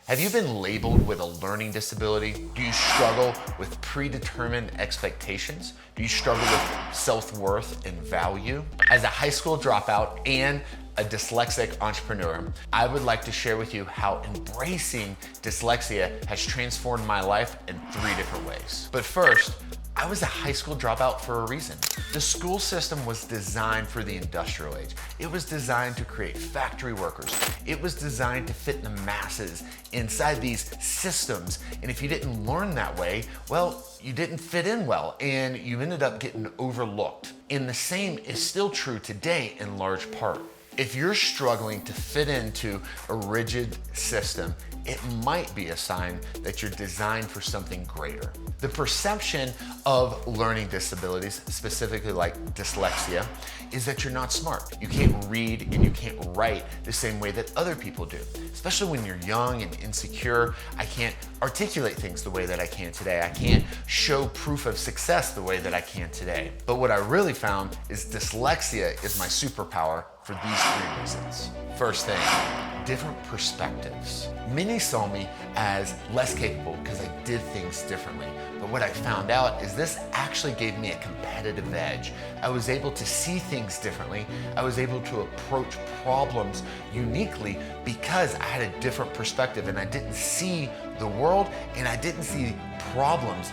Have you been labeled with a learning disability? Do you struggle with predetermined expectations? Do you struggle with self-worth and value? As a high school dropout and a dyslexic entrepreneur, I would like to share with you how embracing dyslexia has transformed my life in 3 different ways. But first, I was a high school dropout for a reason. The school system was designed for the industrial age. It was designed to create factory workers. It was designed to fit the masses inside these systems. And if you didn't learn that way, well, you didn't fit in well and you ended up getting overlooked. And the same is still true today in large part. If you're struggling to fit into a rigid system, it might be a sign that you're designed for something greater. The perception of learning disabilities, specifically like dyslexia, is that you're not smart. You can't read and you can't write the same way that other people do. Especially when you're young and insecure, I can't articulate things the way that I can today. I can't show proof of success the way that I can today. But what I really found is dyslexia is my superpower for these 3 reasons. First thing, different perspectives. Many saw me as less capable because I did things differently. But what I found out is this actually gave me a competitive edge. I was able to see things differently. I was able to approach problems uniquely because I had a different perspective and I didn't see the world and I didn't see problems.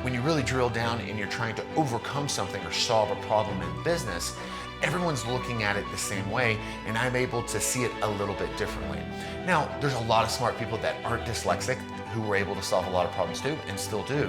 When you really drill down and you're trying to overcome something or solve a problem in business, everyone's looking at it the same way, and I'm able to see it a little bit differently. Now, there's a lot of smart people that aren't dyslexic who were able to solve a lot of problems too, and still do.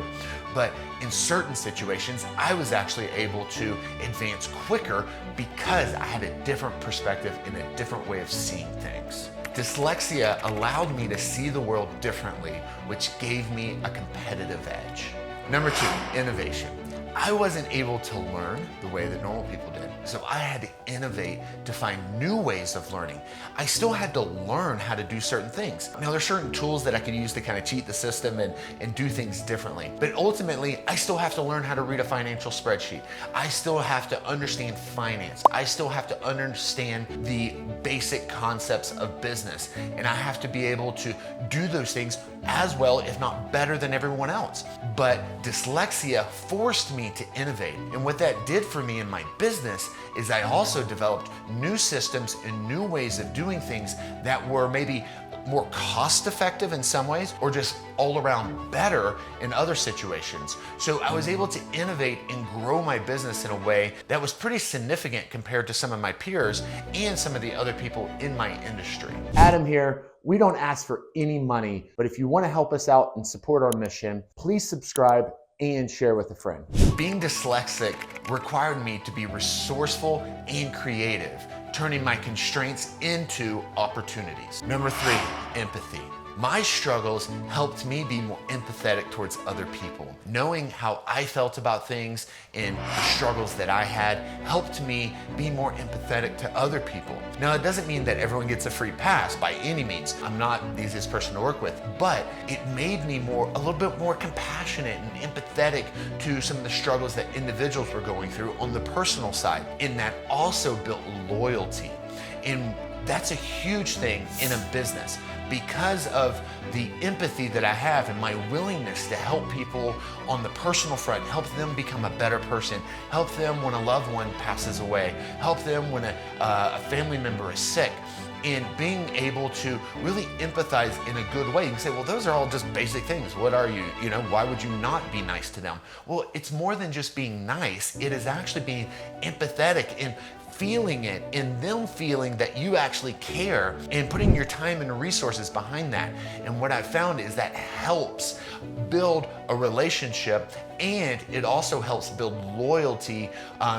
But in certain situations, I was actually able to advance quicker because I had a different perspective and a different way of seeing things. Dyslexia allowed me to see the world differently, which gave me a competitive edge. Number 2, innovation. I wasn't able to learn the way that normal people did. So I had to innovate to find new ways of learning. I still had to learn how to do certain things. Now there's certain tools that I could use to kind of cheat the system and do things differently. But ultimately, I still have to learn how to read a financial spreadsheet. I still have to understand finance. I still have to understand the basic concepts of business. And I have to be able to do those things as well, if not better than everyone else. But dyslexia forced me to innovate. And what that did for me in my business is I also developed new systems and new ways of doing things that were maybe more cost effective in some ways or just all around better in other situations. So I was able to innovate and grow my business in a way that was pretty significant compared to some of my peers and some of the other people in my industry. Adam here. We don't ask for any money, but if you want to help us out and support our mission, please subscribe and share with a friend. Being dyslexic required me to be resourceful and creative, turning my constraints into opportunities. Number 3, empathy. My struggles helped me be more empathetic towards other people. Knowing how I felt about things and the struggles that I had helped me be more empathetic to other people. Now, it doesn't mean that everyone gets a free pass by any means. I'm not the easiest person to work with, but it made me a little bit more compassionate and empathetic to some of the struggles that individuals were going through on the personal side. And that also built loyalty. And that's a huge thing in a business because of the empathy that I have and my willingness to help people on the personal front, help them become a better person, help them when a loved one passes away, help them when a family member is sick. And being able to really empathize in a good way. You can say, well, those are all just basic things. What are you? You know, why would you not be nice to them? Well, it's more than just being nice. It is actually being empathetic and feeling it and them feeling that you actually care and putting your time and resources behind that. And what I've found is that helps build a relationship and it also helps build loyalty,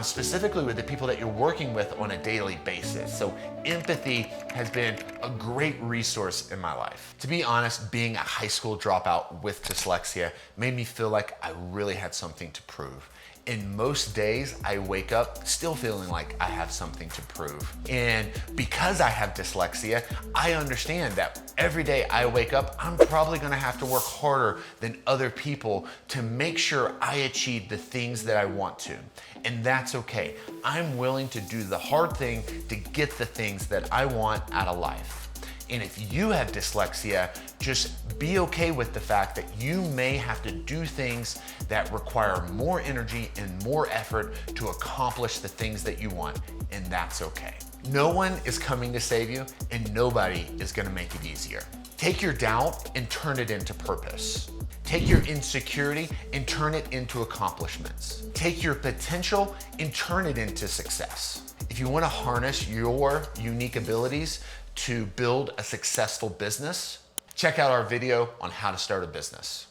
specifically with the people that you're working with on a daily basis. So empathy has been a great resource in my life. To be honest, being a high school dropout with dyslexia made me feel like I really had something to prove. And most days I wake up still feeling like I have something to prove. And because I have dyslexia, I understand that every day I wake up, I'm probably gonna have to work harder than other people to make sure I achieve the things that I want to. And that's okay. I'm willing to do the hard thing to get the things that I want out of life. And if you have dyslexia, just be okay with the fact that you may have to do things that require more energy and more effort to accomplish the things that you want, and that's okay. No one is coming to save you, and nobody is gonna make it easier. Take your doubt and turn it into purpose. Take your insecurity and turn it into accomplishments. Take your potential and turn it into success. If you want to harness your unique abilities to build a successful business, check out our video on how to start a business.